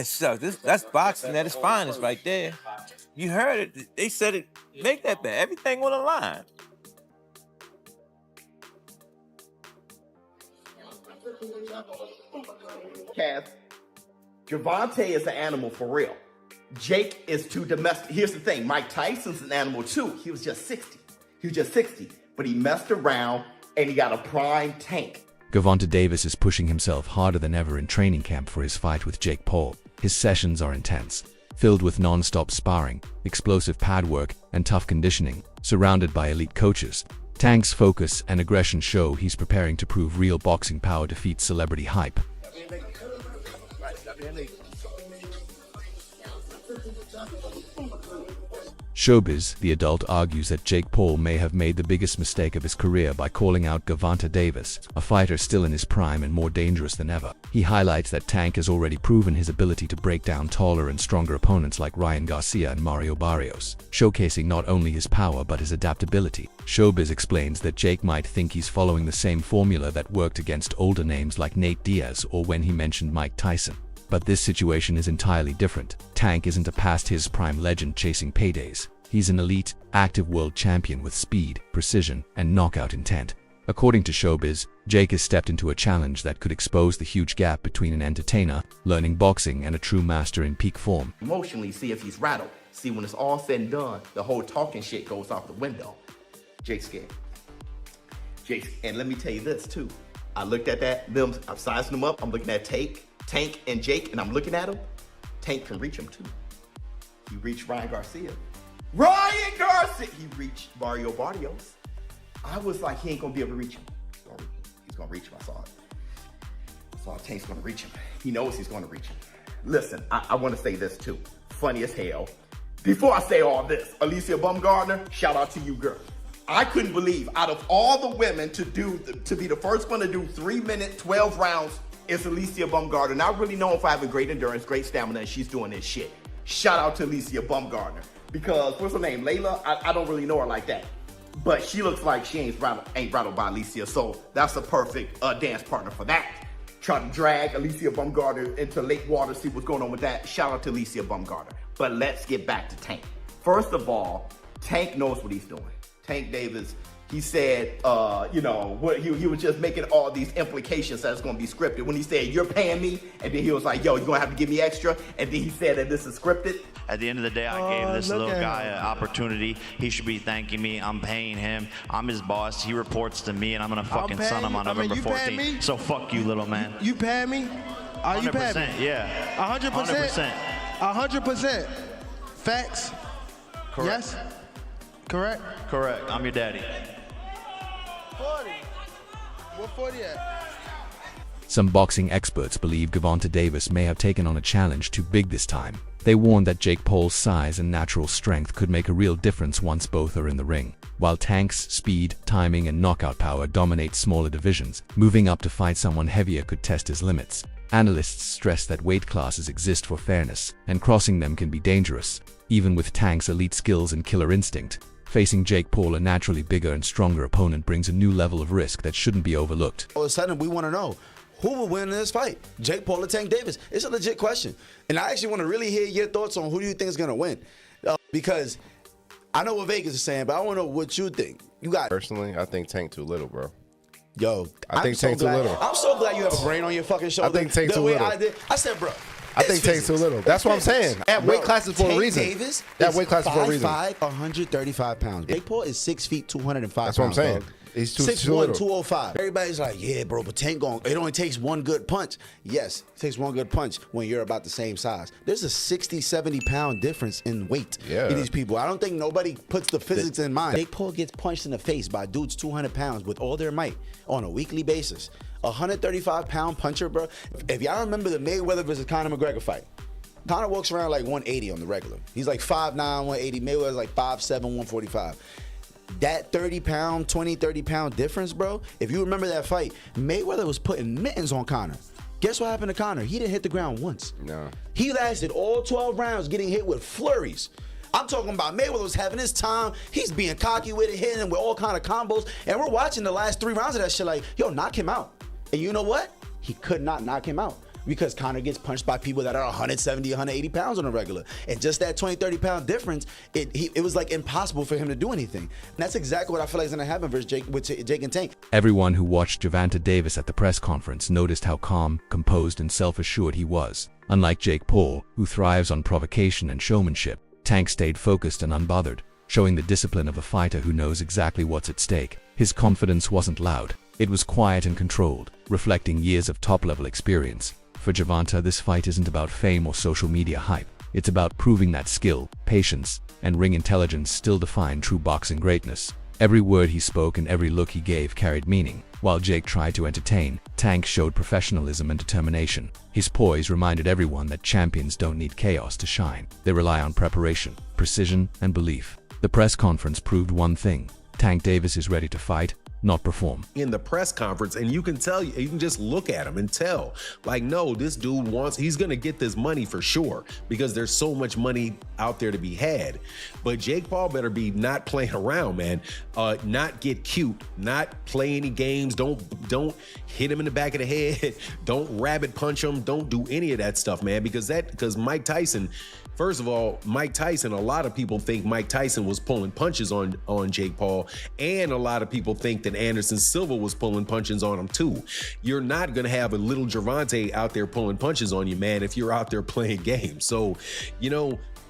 So that's boxing at its finest right there. You heard it. They said it. Make that bet. Everything on the line. Cass, Gervonta is an animal for real. Jake is too domestic. Here's the thing, Mike Tyson's an animal too. He was just 60. He was just 60, but he messed around and he got a prime Tank. Gervonta Davis is pushing himself harder than ever in training camp for his fight with Jake Paul. His sessions are intense, filled with non-stop sparring, explosive pad work, and tough conditioning. Surrounded by elite coaches, Tank's focus and aggression show he's preparing to prove real boxing power defeats celebrity hype. Showbiz, the adult, argues that Jake Paul may have made the biggest mistake of his career by calling out Gervonta Davis, a fighter still in his prime and more dangerous than ever. He highlights that Tank has already proven his ability to break down taller and stronger opponents like Ryan Garcia and Mario Barrios, showcasing not only his power but his adaptability. Showbiz explains that Jake might think he's following the same formula that worked against older names like Nate Diaz or when he mentioned Mike Tyson. But this situation is entirely different. Tank isn't a past his prime legend chasing paydays. He's an elite, active world champion with speed, precision, and knockout intent. According to Showbiz, Jake has stepped into a challenge that could expose the huge gap between an entertainer, learning boxing, and a true master in peak form. Emotionally, see if he's rattled. See, when it's all said and done, the whole talking shit goes out the window. Jake's scared. And let me tell you this too. I looked at I'm sizing them up. I'm looking at Tank and Jake, and I'm looking at him. Tank can reach him too. He reached Ryan Garcia. He reached Mario Barrios. I was like, he ain't gonna be able to reach him. He's gonna reach him. I saw Tank's gonna reach him. He knows he's gonna reach him. Listen, I wanna say this too. Funny as hell. Before I say all this, Alicia Baumgardner, shout out to you, girl. I couldn't believe out of all the women to be the first one to do 3-minute, 12 rounds is Alicia Baumgardner. Not really known for having great endurance, great stamina, and she's doing this shit. Shout out to Alicia Baumgardner. Because, what's her name, Layla? I don't really know her like that. But she looks like she ain't rattled by Alicia, so that's a perfect dance partner for that. Try to drag Alicia Baumgardner into lake water, see what's going on with that. Shout out to Alicia Baumgardner. But let's get back to Tank. First of all, Tank knows what he's doing. Tank Davis, he said, he was just making all these implications that it's going to be scripted. When he said, you're paying me, and then he was like, yo, you're going to have to give me extra, and then he said that this is scripted. At the end of the day, I gave this little guy an opportunity. He should be thanking me. I'm paying him. I'm his boss. He reports to me, and I'm going to fucking son him on November 14th. So fuck you, little man. You paying me? Are you paying me? 100%, yeah. 100%? 100%. 100%. Facts? Correct. Yes? Correct? Correct. I'm your daddy. 40. What 40 at? Some boxing experts believe Gervonta Davis may have taken on a challenge too big this time. They warn that Jake Paul's size and natural strength could make a real difference once both are in the ring. While Tank's speed, timing, and knockout power dominate smaller divisions, moving up to fight someone heavier could test his limits. Analysts stress that weight classes exist for fairness, and crossing them can be dangerous. Even with Tank's elite skills and killer instinct, facing Jake Paul, a naturally bigger and stronger opponent, brings a new level of risk that shouldn't be overlooked. All of a sudden, we want to know, who will win in this fight? Jake Paul or Tank Davis? It's a legit question. And I actually want to really hear your thoughts on who do you think is going to win. Because I know what Vegas is saying, but I want to know what you think. Personally, I think Tank too little, bro. Yo, I think Tank too little. I'm so glad you have a brain on your fucking shoulder. I think Tank too little. I said, bro. I think Tank's too little. That's what I'm saying. That weight class is for a reason. Davis that weight class is for a reason. 5'5", 135 pounds. Jake Paul is 6 feet, 205 pounds. That's what I'm saying. Dog. He's too 6'1", little. 205. Everybody's like, yeah, bro, but Tank it only takes one good punch. Yes, it takes one good punch when you're about the same size. There's a 60, 70 pound difference in weight in these people. I don't think nobody puts the physics in mind. Jake Paul gets punched in the face by dudes 200 pounds with all their might on a weekly basis. A 135 pound puncher, bro. If y'all remember the Mayweather versus Conor McGregor fight, Conor walks around like 180 on the regular. He's like 5'9", 180. Mayweather's like 5'7", 145. That 30 pound difference, bro. If you remember that fight, Mayweather was putting mittens on Conor. Guess what happened to Conor? He didn't hit the ground once. No. He lasted all 12 rounds getting hit with flurries. I'm talking about Mayweather was having his time. He's being cocky with it, hitting him with all kind of combos. And we're watching the last 3 rounds of that shit like, yo, knock him out. And you know what? He could not knock him out. because Conor gets punched by people that are 170, 180 pounds on a regular. And just that 20, 30 pound difference, it was like impossible for him to do anything. And that's exactly what I feel like is going to happen versus Jake and Tank. Everyone who watched Gervonta Davis at the press conference noticed how calm, composed, and self-assured he was. Unlike Jake Paul, who thrives on provocation and showmanship, Tank stayed focused and unbothered, showing the discipline of a fighter who knows exactly what's at stake. His confidence wasn't loud. It was quiet and controlled, reflecting years of top-level experience. For Gervonta, this fight isn't about fame or social media hype. It's about proving that skill, patience, and ring intelligence still define true boxing greatness. Every word he spoke and every look he gave carried meaning. While Jake tried to entertain, Tank showed professionalism and determination. His poise reminded everyone that champions don't need chaos to shine. They rely on preparation, precision, and belief. The press conference proved one thing: Tank Davis is ready to fight, not perform. In the press conference, and you can tell, you can just look at him and tell, like, no, this dude he's gonna get this money for sure, because there's so much money out there to be had. But Jake Paul better be not playing around, man. Not get cute, not play any games, don't hit him in the back of the head, don't rabbit punch him, don't do any of that stuff, man, because Mike Tyson, first of all, a lot of people think Mike Tyson was pulling punches on Jake Paul, and a lot of people think that Anderson Silva was pulling punches on him too. You're not gonna have a little Gervonta out there pulling punches on you, man, if you're out there playing games. So,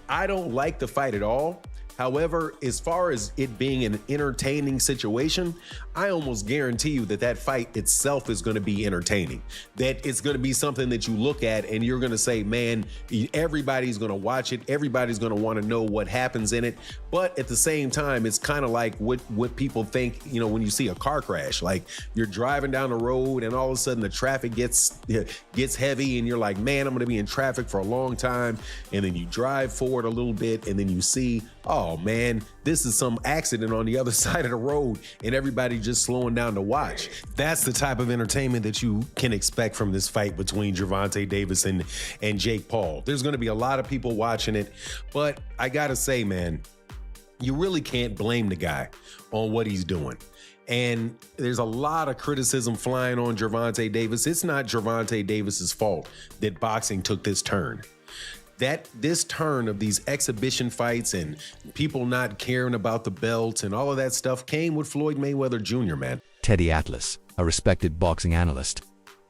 I don't like the fight at all. However, as far as it being an entertaining situation, I almost guarantee you that fight itself is going to be entertaining. That it's going to be something that you look at and you're going to say, man, everybody's going to watch it. Everybody's going to want to know what happens in it. But at the same time, it's kind of like what people think, when you see a car crash, like you're driving down the road and all of a sudden the traffic gets heavy and you're like, man, I'm going to be in traffic for a long time. And then you drive forward a little bit and then you see, oh man, this is some accident on the other side of the road and everybody just slowing down to watch. That's the type of entertainment that you can expect from this fight between Gervonta Davis and Jake Paul. There's going to be a lot of people watching it, but I gotta say, man, you really can't blame the guy on what he's doing. And there's a lot of criticism flying on Gervonta Davis. It's not Gervonta Davis's fault that boxing took this turn. This turn of these exhibition fights and people not caring about the belts and all of that stuff came with Floyd Mayweather Jr., man. Teddy Atlas, a respected boxing analyst,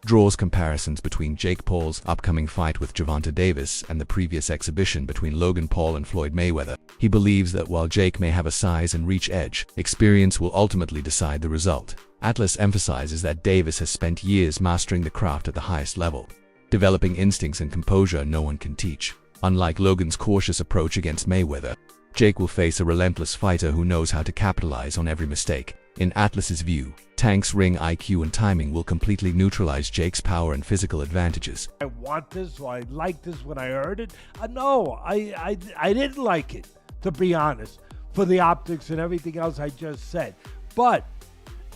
draws comparisons between Jake Paul's upcoming fight with Gervonta Davis and the previous exhibition between Logan Paul and Floyd Mayweather. He believes that while Jake may have a size and reach edge, experience will ultimately decide the result. Atlas emphasizes that Davis has spent years mastering the craft at the highest level, developing instincts and composure no one can teach. Unlike Logan's cautious approach against Mayweather, Jake will face a relentless fighter who knows how to capitalize on every mistake. In Atlas's view, Tank's ring IQ and timing will completely neutralize Jake's power and physical advantages. I want this, or I like this when I heard it. No, I didn't like it, to be honest, for the optics and everything else I just said. But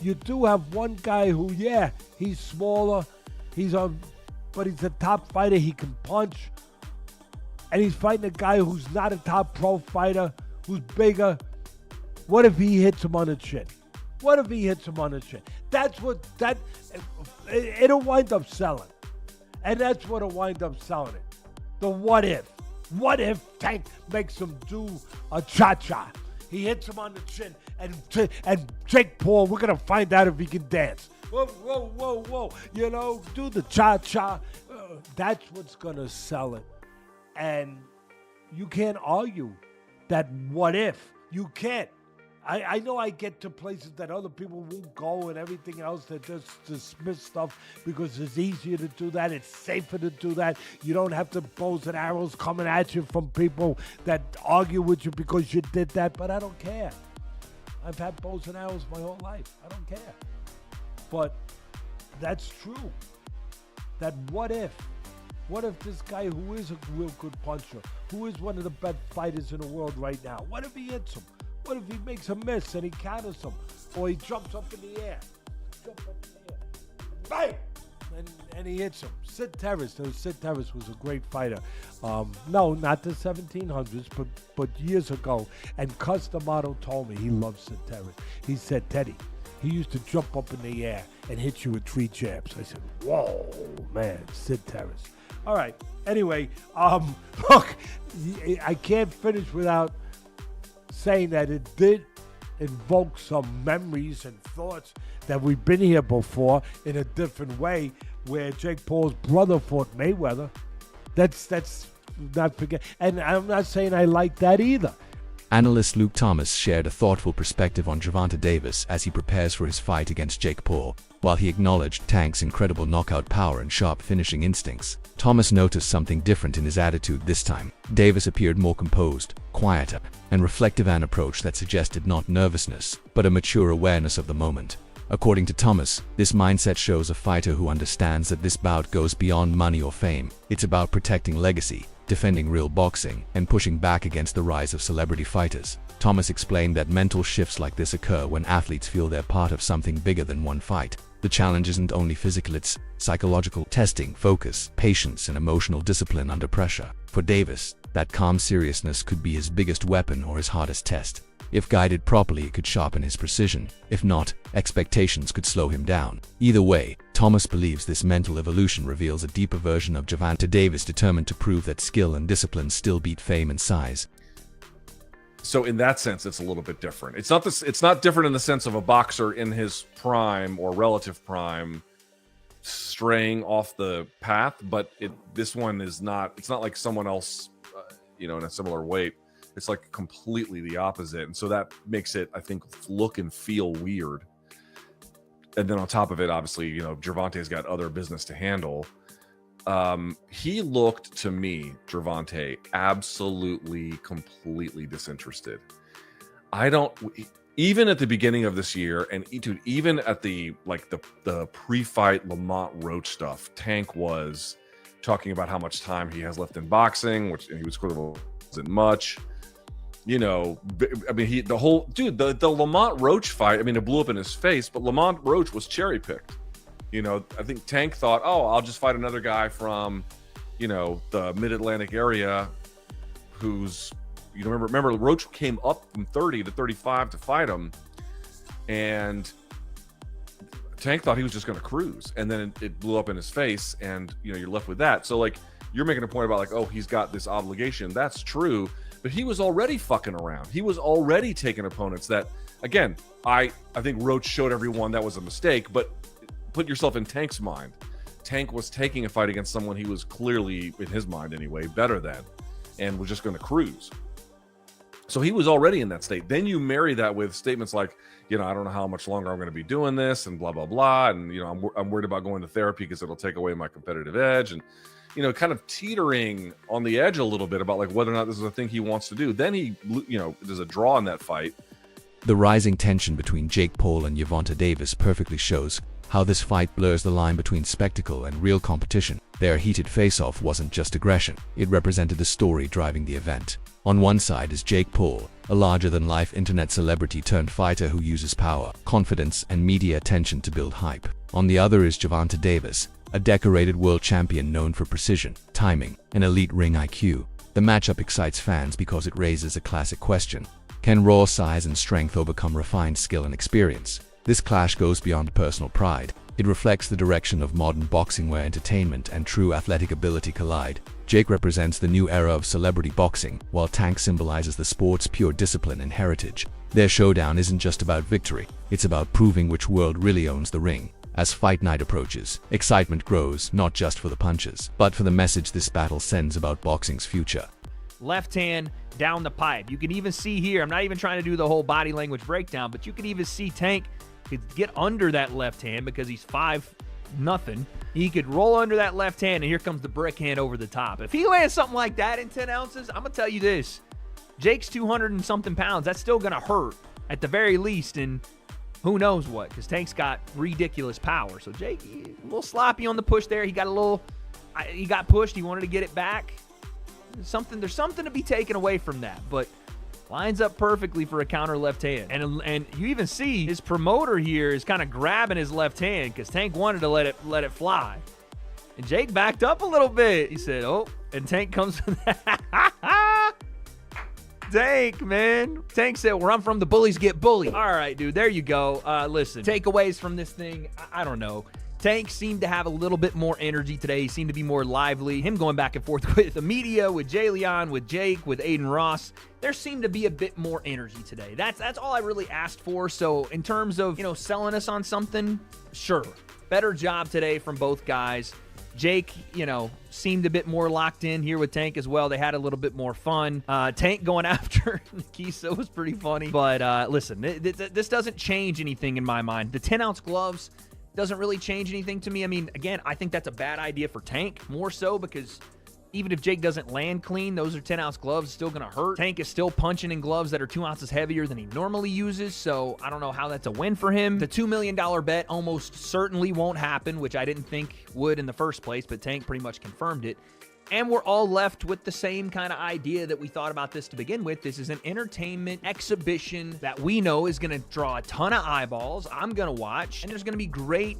you do have one guy who, yeah, he's smaller, but he's a top fighter, he can punch. And he's fighting a guy who's not a top pro fighter, who's bigger. What if he hits him on the chin? It'll wind up selling. And that's what'll wind up selling it. The what if. What if Tank makes him do a cha-cha? He hits him on the chin, and Jake Paul, we're going to find out if he can dance. Whoa, whoa, whoa, whoa. Do the cha-cha. That's what's going to sell it. And you can't argue that what if. You can't. I know I get to places that other people won't go and everything else, that just dismiss stuff because it's easier to do that. It's safer to do that. You don't have to bows and arrows coming at you from people that argue with you because you did that. But I don't care. I've had bows and arrows my whole life. I don't care. But that's true. That what if. What if this guy who is a real good puncher, who is one of the best fighters in the world right now, what if he hits him? What if he makes a miss and he counters him? Or he jumps up in the air. Bang! And he hits him. Sid Terrace was a great fighter. No, not the 1700s, but years ago. And Cus D'Amato told me he loved Sid Terrace. He said, Teddy, he used to jump up in the air and hit you with 3 jabs. I said, whoa, man, Sid Terrace. All right. Anyway, look, I can't finish without saying that it did invoke some memories and thoughts that we've been here before in a different way, where Jake Paul's brother fought Mayweather. That's not forget. And I'm not saying I like that either. Analyst Luke Thomas shared a thoughtful perspective on Gervonta Davis as he prepares for his fight against Jake Paul. While he acknowledged Tank's incredible knockout power and sharp finishing instincts, Thomas noticed something different in his attitude this time. Davis appeared more composed, quieter, and reflective, an approach that suggested not nervousness, but a mature awareness of the moment. According to Thomas, this mindset shows a fighter who understands that this bout goes beyond money or fame. It's about protecting legacy, defending real boxing, and pushing back against the rise of celebrity fighters. Thomas explained that mental shifts like this occur when athletes feel they're part of something bigger than one fight. The challenge isn't only physical, it's psychological: testing, focus, patience, and emotional discipline under pressure. For Davis, that calm seriousness could be his biggest weapon or his hardest test. If guided properly, it could sharpen his precision. If not, expectations could slow him down. Either way, Thomas believes this mental evolution reveals a deeper version of Gervonta Davis, determined to prove that skill and discipline still beat fame and size. So in that sense, it's a little bit different. It's not different in the sense of a boxer in his prime or relative prime straying off the path, but this one is not. It's not like someone else, in a similar weight. It's like completely the opposite, and so that makes it, I think, look and feel weird. And then on top of it, obviously, Gervonta's got other business to handle. He looked to me, Gervonta, absolutely, completely disinterested. Even at the beginning of this year, and even at the pre-fight Lamont Roach stuff, Tank was talking about how much time he has left in boxing, which he was wasn't much. The Lamont Roach fight, it blew up in his face, but Lamont Roach was cherry picked. I think Tank thought, I'll just fight another guy from, the mid-Atlantic area who's, remember Roach came up from 30 to 35 to fight him, and Tank thought he was just going to cruise, and then it blew up in his face, and, you're left with that. So, you're making a point about, he's got this obligation. That's true, but he was already fucking around. He was already taking opponents that, again, I think Roach showed everyone that was a mistake, but put yourself in Tank's mind. Tank was taking a fight against someone he was clearly, in his mind anyway, better than, and was just going to cruise. So he was already in that state. Then you marry that with statements like, I don't know how much longer I'm going to be doing this, and blah, blah, blah. And, I'm worried about going to therapy because it'll take away my competitive edge. And, kind of teetering on the edge a little bit about whether or not this is a thing he wants to do. Then he, there's a draw in that fight. The rising tension between Jake Paul and Gervonta Davis perfectly shows how this fight blurs the line between spectacle and real competition. Their heated face-off wasn't just aggression, it represented the story driving the event. On one side is Jake Paul, a larger-than-life internet celebrity turned fighter who uses power, confidence, and media attention to build hype. On the other is Gervonta Davis, a decorated world champion known for precision, timing, and elite ring IQ. The matchup excites fans because it raises a classic question: can raw size and strength overcome refined skill and experience? This clash goes beyond personal pride. It reflects the direction of modern boxing, where entertainment and true athletic ability collide. Jake represents the new era of celebrity boxing, while Tank symbolizes the sport's pure discipline and heritage. Their showdown isn't just about victory, it's about proving which world really owns the ring. As fight night approaches, excitement grows, not just for the punches, but for the message this battle sends about boxing's future. Left hand down the pipe. You can even see here, I'm not even trying to do the whole body language breakdown, but you can even see Tank could get under that left hand because he's 5-0. He could roll under that left hand, and here comes the brick hand over the top. If he lands something like that in 10 ounces, I'm going to tell you this. Jake's 200 and something pounds. That's still going to hurt at the very least, and who knows what, because Tank's got ridiculous power. So Jake, a little sloppy on the push there. He got pushed. He wanted to get it back. There's something to be taken away from that, but lines up perfectly for a counter left hand. And you even see his promoter here is kind of grabbing his left hand because Tank wanted to let it fly. And Jake backed up a little bit. He said, and Tank comes with that. Tank, man. Tank said, where I'm from, the bullies get bullied. All right, dude, there you go. Listen, takeaways from this thing, I don't know. Tank seemed to have a little bit more energy today. He seemed to be more lively. Him going back and forth with the media, with Jay Leon, with Jake, with Aiden Ross. There seemed to be a bit more energy today. That's all I really asked for. So in terms of, selling us on something, sure. Better job today from both guys. Jake, seemed a bit more locked in here with Tank as well. They had a little bit more fun. Tank going after Nikisa was pretty funny. But listen, this doesn't change anything in my mind. The 10-ounce gloves doesn't really change anything to me. I mean, again, I think that's a bad idea for Tank, more so because even if Jake doesn't land clean, those are 10-ounce gloves, still going to hurt. Tank is still punching in gloves that are 2 ounces heavier than he normally uses, so I don't know how that's a win for him. The $2 million bet almost certainly won't happen, which I didn't think would in the first place, but Tank pretty much confirmed it. And we're all left with the same kind of idea that we thought about this to begin with. This is an entertainment exhibition that we know is going to draw a ton of eyeballs. I'm going to watch, and there's going to be great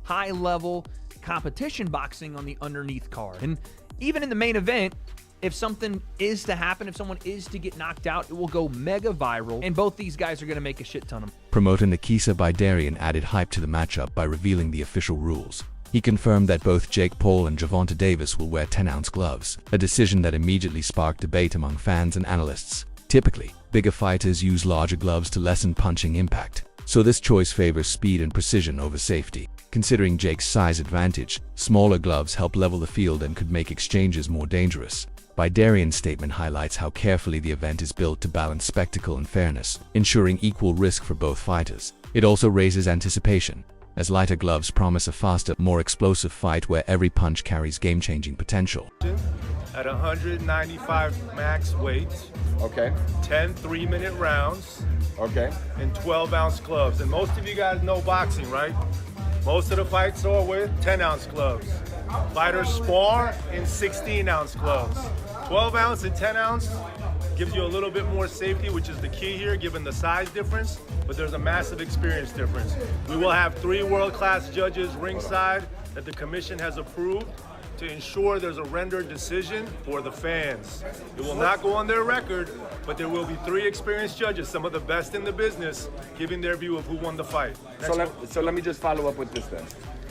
high-level competition boxing on the underneath card. And even in the main event, if something is to happen, if someone is to get knocked out, it will go mega viral, and both these guys are going to make a shit ton of money. Promoter Nikisa by Darian added hype to the matchup by revealing the official rules. He confirmed that both Jake Paul and Gervonta Davis will wear 10-ounce gloves, a decision that immediately sparked debate among fans and analysts. Typically, bigger fighters use larger gloves to lessen punching impact, so this choice favors speed and precision over safety. Considering Jake's size advantage, smaller gloves help level the field and could make exchanges more dangerous. By Darian's statement highlights how carefully the event is built to balance spectacle and fairness, ensuring equal risk for both fighters. It also raises anticipation, as lighter gloves promise a faster, more explosive fight where every punch carries game-changing potential. At 195 max weight. Okay. 10 3-minute rounds. Okay. And 12-ounce gloves. And most of you guys know boxing, right? Most of the fights are with 10-ounce gloves. Fighters spar in 16-ounce gloves. 12-ounce and 10-ounce gives you a little bit more safety, which is the key here, given the size difference, but there's a massive experience difference. We will have 3 world-class judges ringside that the commission has approved to ensure there's a rendered decision for the fans. It will not go on their record, but there will be 3 experienced judges, some of the best in the business, giving their view of who won the fight. So let me just follow up with this then.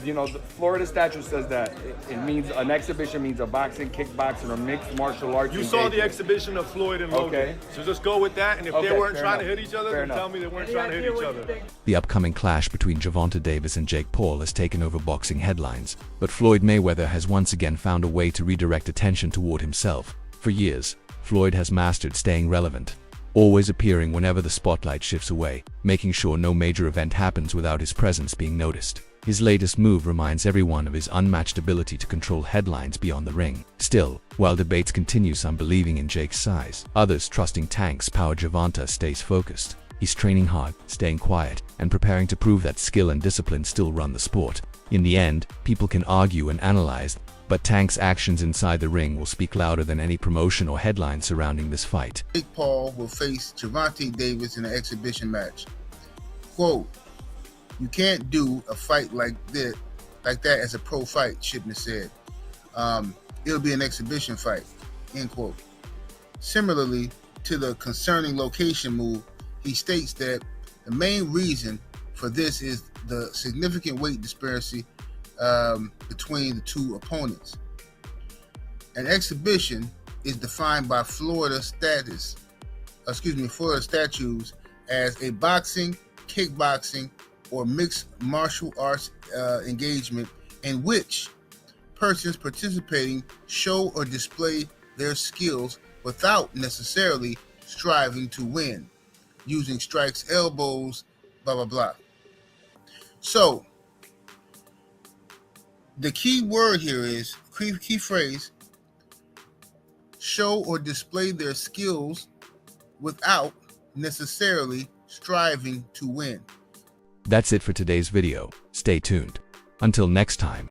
The Florida statute says that it means an exhibition means a boxing, kickboxing, or mixed martial arts. You saw the exhibition of Floyd and Logan. Okay. So just go with that, and if they weren't trying to hit each other, then tell me they weren't trying to hit each other. The upcoming clash between Gervonta Davis and Jake Paul has taken over boxing headlines, but Floyd Mayweather has once again found a way to redirect attention toward himself. For years, Floyd has mastered staying relevant, always appearing whenever the spotlight shifts away, making sure no major event happens without his presence being noticed. His latest move reminds everyone of his unmatched ability to control headlines beyond the ring. Still, while debates continue, some believing in Jake's size, others trusting Tank's power, Gervonta stays focused. He's training hard, staying quiet, and preparing to prove that skill and discipline still run the sport. In the end, people can argue and analyze, but Tank's actions inside the ring will speak louder than any promotion or headline surrounding this fight. Jake Paul will face Gervonta Davis in an exhibition match. Quote, "You can't do a fight like that as a pro fight," Shipman said. It'll be an exhibition fight, end quote. Similarly to the concerning location move, he states that the main reason for this is the significant weight disparity between the 2 opponents. An exhibition is defined by Florida statutes as a boxing, kickboxing, or mixed martial arts engagement in which persons participating show or display their skills without necessarily striving to win, using strikes, elbows, blah, blah, blah. So the key word here is, key phrase, show or display their skills without necessarily striving to win. That's it for today's video. Stay tuned. Until next time.